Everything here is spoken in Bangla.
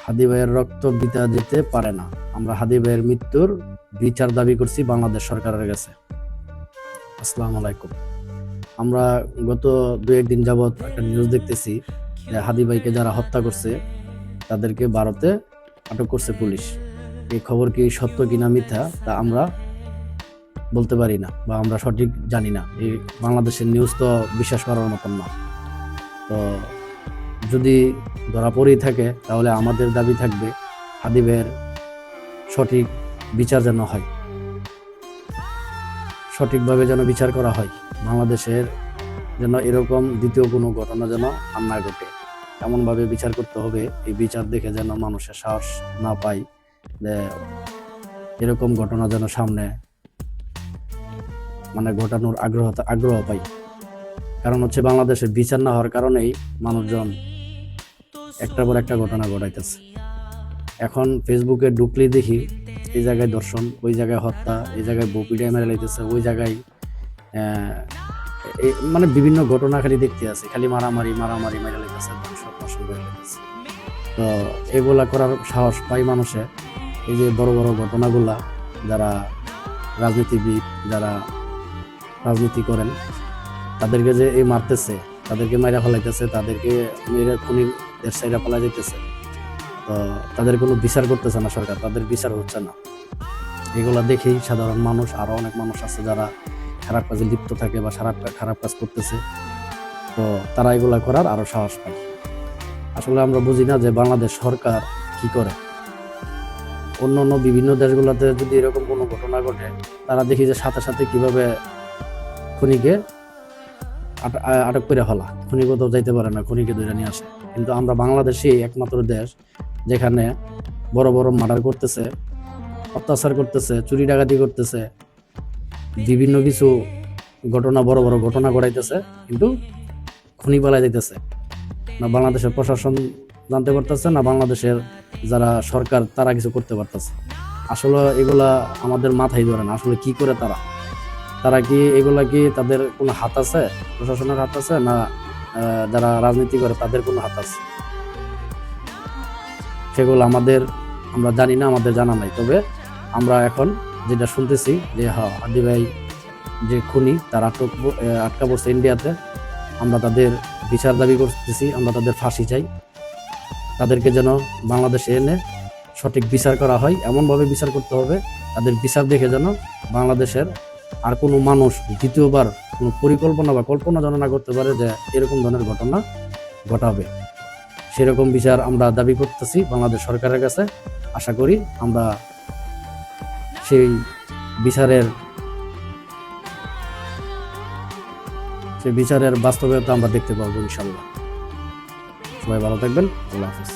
হাদি ভাইয়ের রক্ত বৃথা যেতে পারে না। আমরা হাদি ভাইয়ের মৃত্যুর বিচার দাবি করছি বাংলাদেশ সরকারের কাছে। আসসালামু আলাইকুম। আমরা গত 2-1 দিন যাবৎ একটা নিউজ দেখতেছি যে হাদি ভাইকে যারা হত্যা করছে তাদেরকে ভারতে আটক করছে পুলিশ। এই খবর কি সত্য কিনা মিথ্যা তা আমরা বলতে পারি না, বা আমরা সঠিক জানি না। এই বাংলাদেশের নিউজ তো বিশ্বাস করার মতন না। তো যদি ধরা পড়েই থাকে তাহলে আমাদের দাবি থাকবে হাদি ভাইয়ের সঠিক বিচার যেন হয়, সঠিকভাবে যেন বিচার করা হয়। বাংলাদেশের যেন এরকম দ্বিতীয় কোনো ঘটনা যেন আর না ঘটে, এমনভাবে বিচার করতে হবে। এই বিচার দেখে যেন মানুষের সাহস না পায় যে এরকম ঘটনা যেন সামনে ঘটানোর আগ্রহ পাই। কারণ হচ্ছে বাংলাদেশের বিচার না হওয়ার কারণেই মানুষজন একটার পর একটা ঘটনা ঘটাইতেছে। এখন ফেসবুকে ঢুকলেই দেখি এই জায়গায় ধর্ষণ, ওই জায়গায় হত্যা, এই জায়গায় বপিডায় মেরে লাইতেছে, ওই জায়গায় বিভিন্ন ঘটনা খালি দেখতে আছে, খালি মারামারি মেরে লাইতেছে, ধর্ষণ করে লাইতেছে। তো এগুলা করার সাহস পাই মানুষে। এই যে বড় বড় ঘটনাগুলা যারা রাজনীতিবিদ, যারা রাজনীতি করেন তাদেরকে যে এই মারতেছে, তাদেরকে মাইরা ফেলাইতেছে, তাদেরকে মেরে খুনি দেশ সাইরা ফেলা যাইতেছে, তো তাদের কোনো বিচার করতেছে না সরকার, তাদের বিচার হচ্ছে না। এগুলা দেখেই সাধারণ মানুষ, আরো অনেক মানুষ আছে যারা খারাপ কাজে লিপ্ত থাকে বা খারাপ কাজ করতেছে, তো তারা এগুলা করার আরো সাহস পায়। আসলে আমরা বুঝি না যে বাংলাদেশ সরকার কি করে। অন্য বিভিন্ন দেশগুলোতে যদি এরকম কোনো ঘটনা ঘটে, তারা দেখি যে সাথে সাথে কিভাবে খুনিকে আটক করে ফেলা, খুনি কোথাও যাইতে পারে না, খুনিকে ধরে নিয়ে আসে। কিন্তু আমরা বাংলাদেশে একমাত্র দেশ যেখানে বড় বড় মার্ডার করতেছে, অত্যাচার করতেছে, চুরি ডাকাতি করতেছে, বিভিন্ন কিছু বড় বড় ঘটনা ঘটাইতেছে, কিন্তু খুনি পালাই যাইতেছে না। বাংলাদেশের প্রশাসন জানতে পারতেছে না, বাংলাদেশের যারা সরকার তারা কিছু করতে পারতেছে। আসলে এগুলা আমাদের মাথায় ধরে না। আসলে কি করে তারা কি এগুলা কি তাদের কোনো হাত আছে, প্রশাসনের হাত আছে, না যারা রাজনীতি করে তাদের কোনো হাত আছে? সেগুলো আমরা জানি না, আমাদের জানা নাই। তবে আমরা এখন যেটা শুনতেছি যে হাদি ভাই যে খুনি, তার আটকা পড়ছে ইন্ডিয়াতে। আমরা তাদের বিচার দাবি করতেছি, আমরা তাদের ফাঁসি চাই। তাদেরকে যেন বাংলাদেশে এনে সঠিক বিচার করা হয়, এমনভাবে বিচার করতে হবে তাদের বিচার দেখে যেন বাংলাদেশের আর কোনো মানুষ দ্বিতীয়বার কোনো পরিকল্পনা বা কল্পনা যেন না করতে পারে যে এরকম ধরনের ঘটনা ঘটাবে। সেরকম বিচার আমরা দাবি করতেছি বাংলাদেশ সরকারের কাছে। আশা করি আমরা সেই বিচারের বাস্তবতা আমরা দেখতে পাবো ইনশাল্লাহ। সবাই ভালো থাকবেন। আল্লাহ হাফেজ।